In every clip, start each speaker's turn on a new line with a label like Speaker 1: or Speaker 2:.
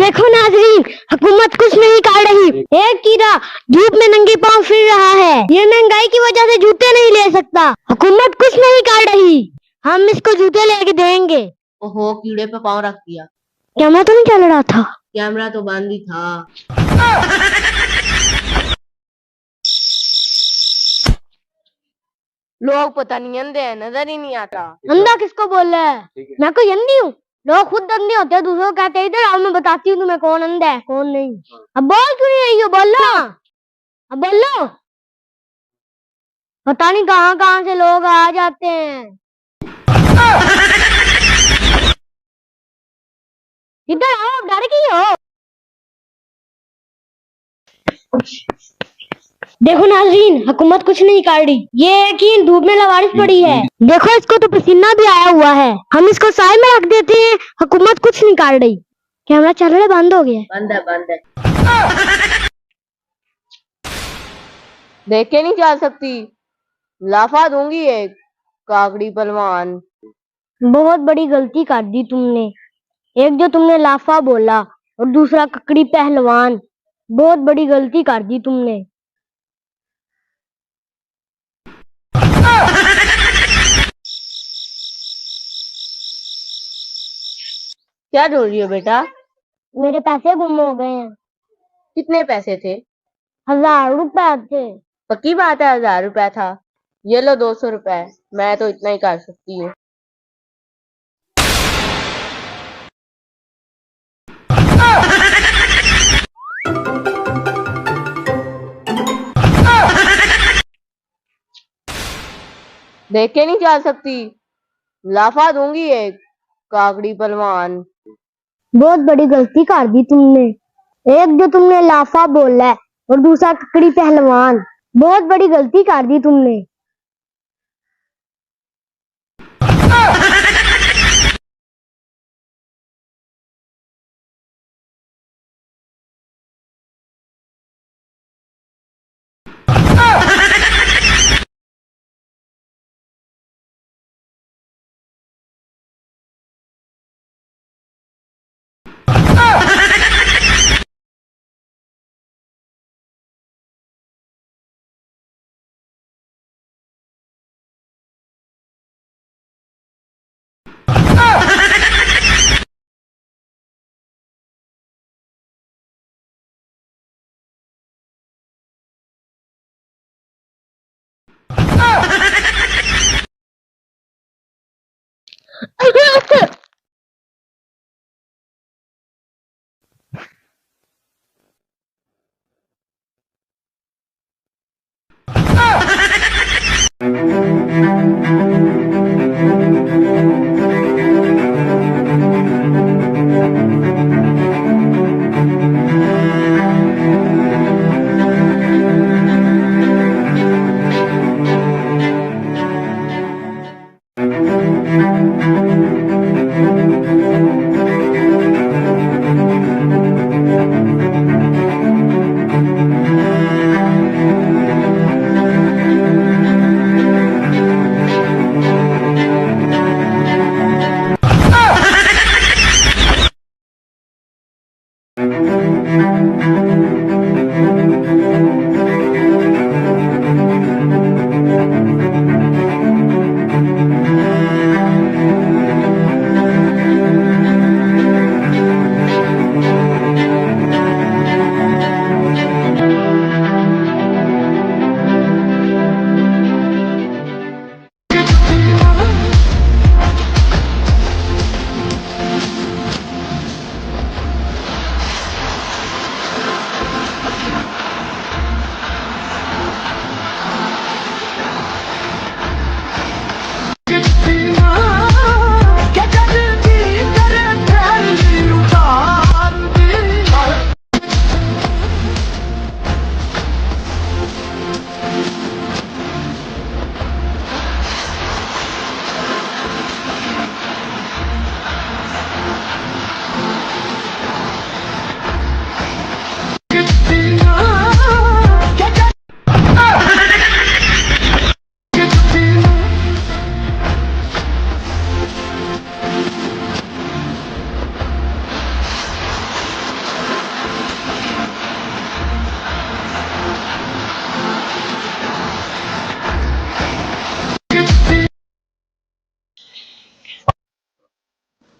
Speaker 1: देखो नाजरीन, हुकूमत कुछ नहीं कर रही। एक कीड़ा धूप में नंगे पांव फिर रहा है। ये महंगाई की वजह से जूते नहीं ले सकता। हुकूमत कुछ नहीं कर रही। हम इसको जूते लेके देंगे।
Speaker 2: ओहो, कीड़े पे पाँव रख दिया।
Speaker 1: कैमरा तो नहीं चल रहा था?
Speaker 2: कैमरा तो बंद ही था। लोग पता नहीं अंधे हैं, नजर ही नहीं आता।
Speaker 1: अंधा किसको बोल रहा है? मैं कोई अंधी हूँ? लोग खुद अंधे होते हैं, दूसरों को कहते हैं इधर आओ मैं बताती हूँ तुम्हें कौन अंधा है कौन नहीं। अब बोल क्यों नहीं रही हो? बोलो, अब बोलो। पता नहीं कहाँ कहाँ से लोग आ जाते हैं। इधर आओ, डर गई हो? देखो नाजरीन, हुकूमत कुछ नहीं कर रही। ये यकीन धूप में लवारिश पड़ी है। देखो इसको तो पसीना भी आया हुआ है। हम इसको साए में रख देते हैं। हुकूमत कुछ नहीं कर रही। कैमरा चल रहा है? बंद हो गया?
Speaker 2: बंद है, बंद है। देख के नहीं जा सकती, लाफा दूंगी एक काकड़ी पहलवान।
Speaker 1: बहुत बड़ी गलती कर दी तुमने। एक जो तुमने लाफा बोला और दूसरा ककड़ी पहलवान। बहुत बड़ी गलती कर दी तुमने।
Speaker 2: क्या ढूंढ रही हो बेटा?
Speaker 1: मेरे पैसे गुम हो गए हैं।
Speaker 2: कितने पैसे थे?
Speaker 1: 1000 रुपए थे।
Speaker 2: पक्की बात है 1000 रुपया था? ये लो 200 रुपए। मैं तो इतना ही कर सकती हूँ। देख के नहीं जा सकती, लाफा दूंगी एक काकड़ी पहलवान।
Speaker 1: बहुत बड़ी गलती कर दी तुमने। एक जो तुमने लाफा बोला है और दूसरा ककड़ी पहलवान। बहुत बड़ी गलती कर दी तुमने।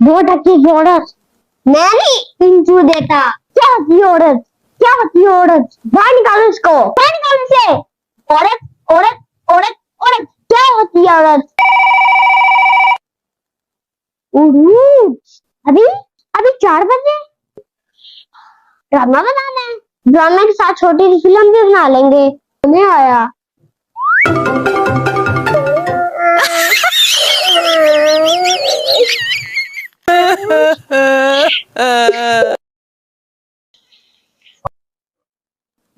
Speaker 1: दो टक्की की औरत। मैं नहीं इंटू देता। क्या होती है औरत? क्या होती है औरत? बाहर निकालो इसको, बाहर निकालो इसे। औरत औरत औरत औरत, क्या होती है औरत? अभी अभी 4 बजे ड्रामा बनाना है। ड्रामे के साथ छोटी सी फिल्म भी बना लेंगे। नहीं आया।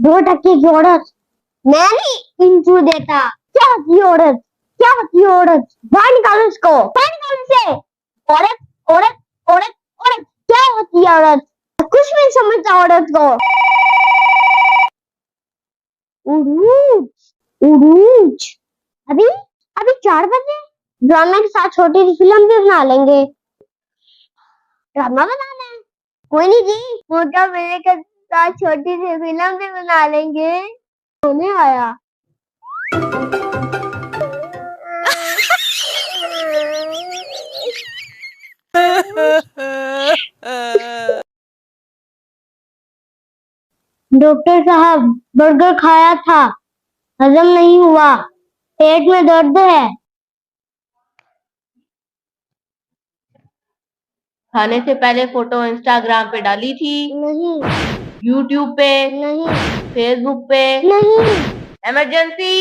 Speaker 1: दो टक्की की औरत। मैं नहीं इंटू देता। क्या होती है औरत? क्या होती है औरत? बाहर निकालो इसको, बाहर निकालो इसे। औरत औरत औरत औरत, क्या होती है औरत? कुछ नहीं समझता औरत को। उरूज उरूज। अभी अभी 4 बजे ड्रामे के साथ छोटी सी फिल्म भी बना लेंगे। ड्रामा बनाना है। कोई नहीं जी, मोटा मेरे के साथ छोटी सी फिल्म भी बना लेंगे। होने आया। डॉक्टर साहब, बर्गर खाया था, हजम नहीं हुआ, पेट में दर्द है।
Speaker 2: खाने से पहले फोटो इंस्टाग्राम पे डाली थी?
Speaker 1: नहीं
Speaker 2: यूट्यूब पे?
Speaker 1: नहीं
Speaker 2: फेसबुक पे?
Speaker 1: नहीं।
Speaker 2: इमरजेंसी।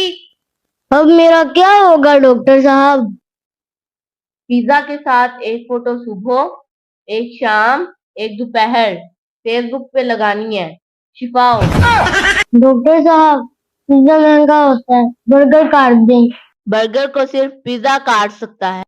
Speaker 1: अब मेरा क्या होगा डॉक्टर साहब?
Speaker 2: पिज्जा के साथ एक फोटो सुबह, एक शाम, एक दोपहर फेसबुक पे लगानी है। छिपाओ।
Speaker 1: डॉक्टर साहब, पिज्जा महंगा होता है, बर्गर काट दें।
Speaker 2: बर्गर को सिर्फ पिज्जा काट सकता है।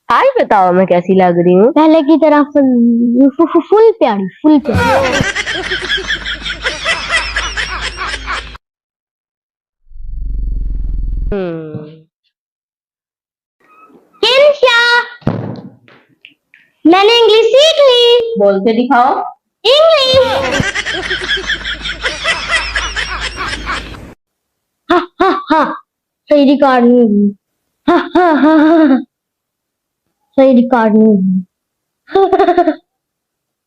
Speaker 2: आज बताओ मैं कैसी लग रही हूँ?
Speaker 1: पहले की तरह फुल प्यारी, फुल प्यारी। किंशा, मैंने इंग्लिश सीख ली।
Speaker 2: बोल के दिखाओ।
Speaker 1: इंग्लिश। हा हा हा, सही रिकॉर्ड नहीं हुई। हा हा हा हा, सही रिकॉर्ड नहीं हुई।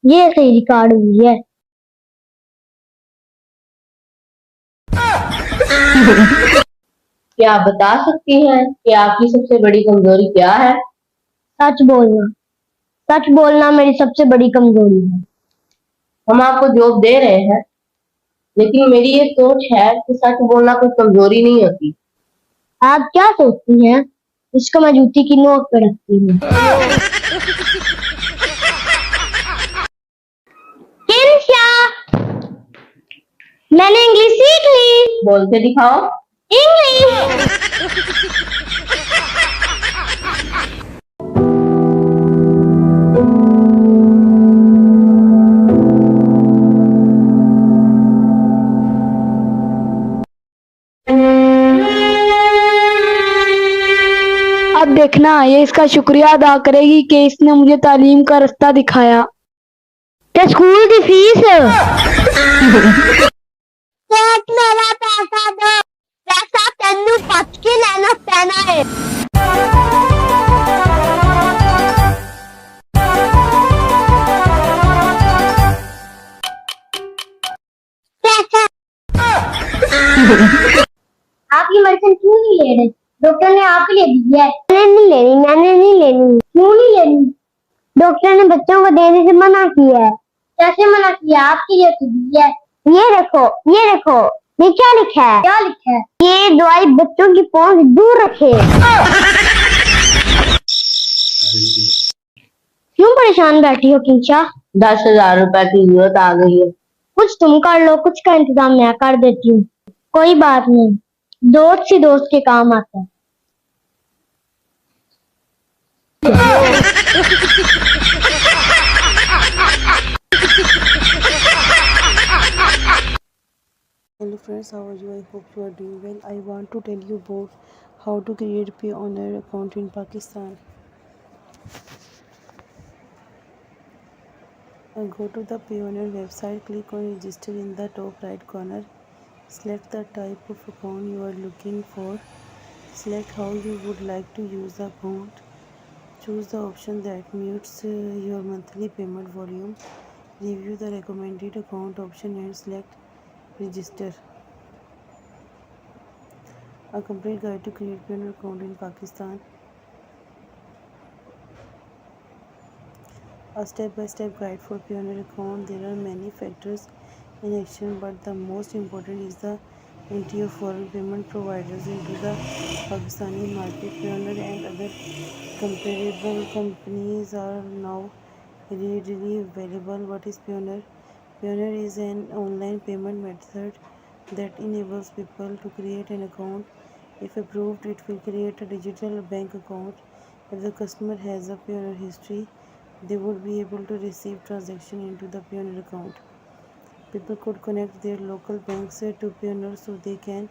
Speaker 1: ये सही रिकॉर्ड हुई है।
Speaker 2: क्या आप बता सकती हैं कि आपकी सबसे बड़ी कमजोरी क्या है?
Speaker 1: सच बोलना। सच बोलना मेरी सबसे बड़ी कमजोरी है।
Speaker 2: हम आपको जॉब दे रहे हैं, लेकिन मेरी ये सोच है कि सच बोलना कोई कमजोरी नहीं होती।
Speaker 1: आप क्या सोचती हैं? इसको मैं जूती की नोक पे रखती हूँ। किंशा, मैंने इंग्लिश सीख ली।
Speaker 2: बोल के दिखाओ।
Speaker 1: इंग्लिश।
Speaker 3: अब देखना, ये इसका शुक्रिया अदा करेगी कि इसने मुझे तालीम का रास्ता दिखाया।
Speaker 1: क्या स्कूल की फीस? मेरा पैसा दो। पैसा तेनू पच के लेना पैना है। पैसा। आप ये मेडिसिन क्यों नहीं ले रहे? डॉक्टर ने आप ही ले दी है। मैंने नहीं लेनी। क्यों नहीं लेनी? डॉक्टर ने बच्चों को देने से मना किया है। कैसे मना किया? आपके लिए तो दी है। ये देखो, ये देखो, ये क्या लिखा है? क्या लिखा है? ये दवाई बच्चों की पहुंच दूर रखे। क्यों परेशान बैठी हो किंशा?
Speaker 2: 10,000 रुपए की जरूरत आ गई है।
Speaker 1: कुछ तुम कर लो, कुछ का इंतजाम मैं कर देती हूँ। कोई बात नहीं, दोस्त ही दोस्त के काम आता है।
Speaker 4: Hello friends, how are you? I hope you are doing well. I want to tell you about how to create Payoneer account in Pakistan. Go to the Payoneer website, click on register in the top right corner. Select the type of account you are looking for. Select how you would like to use the account. Choose the option that meets your monthly payment volume. Review the recommended account option and select register. A complete guide to create Payoneer account in Pakistan. A step-by-step guide for Payoneer account. There are many factors in action, but the most important is the entry of foreign payment providers into the Pakistani market. Payoneer and other comparable companies are now readily available. What is Payoneer? Payoneer is an online payment method that enables people to create an account. If approved, it will create a digital bank account. If the customer has a Payoneer history, they would be able to receive transaction into the Payoneer account. People could connect their local banks to Payoneer so they can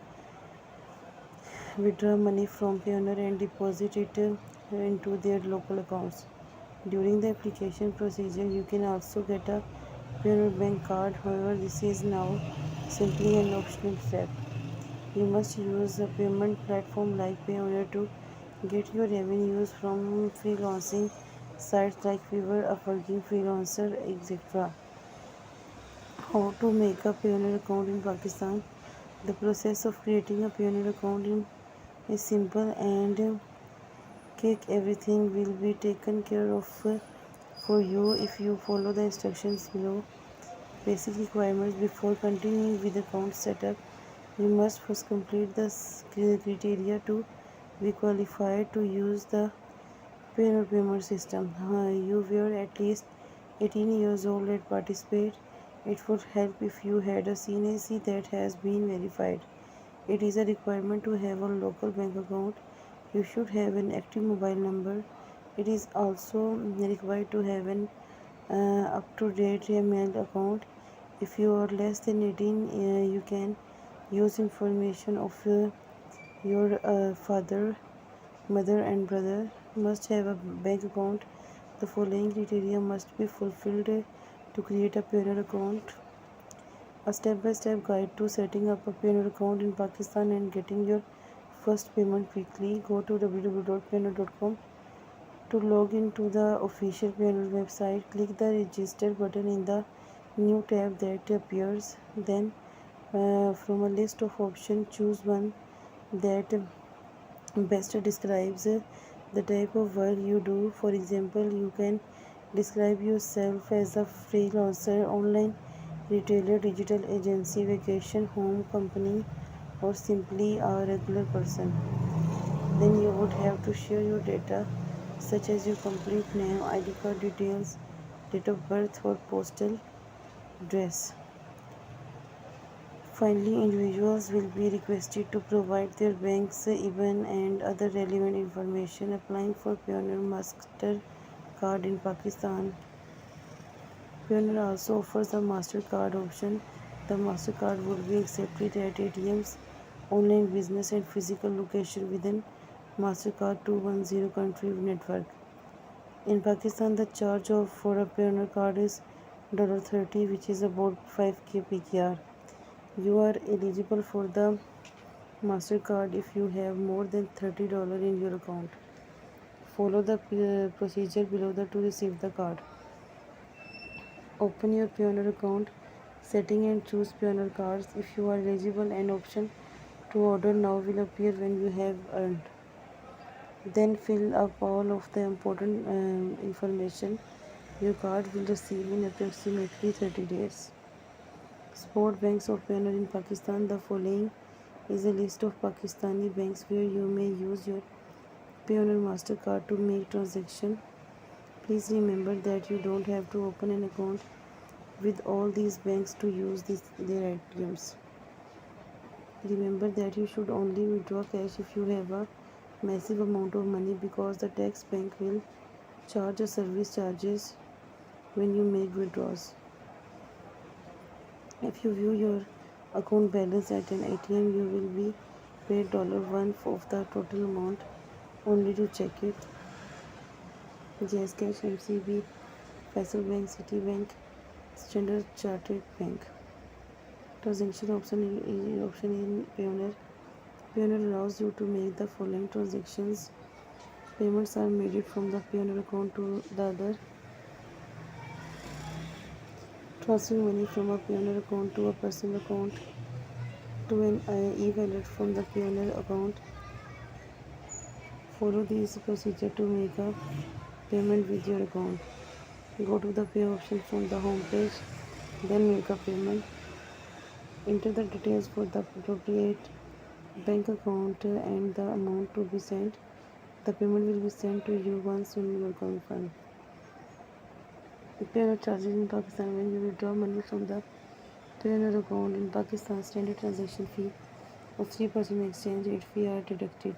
Speaker 4: withdraw money from Payoneer and deposit it into their local accounts. During the application procedure, you can also get a Payoneer bank card. However, this is now simply an optional step. You must use a payment platform like Payoneer to get your revenues from freelancing sites like Fiverr, a working freelancer, etc. How to make a Payoneer account in Pakistan? The process of creating a Payoneer account is simple and quick. Everything will be taken care of for you if you follow the instructions below. Basic requirements before continuing with account setup. You must first complete the criteria to be qualified to use the Payoneer payment system. You were at least 18 years old and participate. It would help if you had a CNAC that has been verified. It is a requirement to have a local bank account. You should have an active mobile number. It is also required to have an up-to-date email account. If you are less than 18, you can use information of your father, mother and brother must have a bank account. The following criteria must be fulfilled to create a Payoneer account. A step-by-step guide to setting up a Payoneer account in Pakistan and getting your first payment quickly. Go to www.payoneer.com. To log into the official Payoneer website, click the register button in the new tab that appears. Then from a list of options, choose one that best describes the type of work you do. For example, you can describe yourself as a freelancer, online retailer, digital agency, vacation home company, or simply a regular person. Then you would have to share your data such as your complete name, ID card details, date of birth, or postal address. Finally, individuals will be requested to provide their bank's IBAN and other relevant information. Applying for Payoneer MasterCard in Pakistan. Payoneer also offers a MasterCard option. The MasterCard would be accepted at ATMs, online business and physical location within MasterCard 210 country network. In Pakistan, the charge for a Payoneer card is $30, which is about 5k PKR. You are eligible for the MasterCard if you have more than $30 in your account. Follow the procedure below to receive the card. Open your Payoneer account setting and choose Payoneer cards. If you are eligible, an option to order now will appear when you have earned. Then fill up all of the important information. Your card will receive in approximately 30 days. Support banks of Payoneer in Pakistan. The following is a list of Pakistani banks where you may use your Payoneer MasterCard to make transaction. Please remember that you don't have to open an account with all these banks to use their ATMs. Remember that you should only withdraw cash if you have a massive amount of money because the tax bank will charge or service charges when you make withdrawals. If you view your account balance at an ATM, you will be paid $1 of the total amount only to check it. Jazz Cash, MCB, Faisal Bank, Citibank, Standard Chartered Bank. Transaction option in Payoneer. Payoneer allows you to make the following transactions. Payments are made from the Payoneer account to the other. Transferring money from a Payoneer account to a personal account to an e-wallet from the Payoneer account. Follow this procedure to make a payment with your account. Go to the pay option from the home page, then make a payment. Enter the details for the appropriate bank account and the amount to be sent. The payment will be sent to you once you are confirmed. Payoneer charges in Pakistan. When you withdraw money from the Payoneer account in Pakistan, standard transaction fee of 3% exchange rate fee are deducted.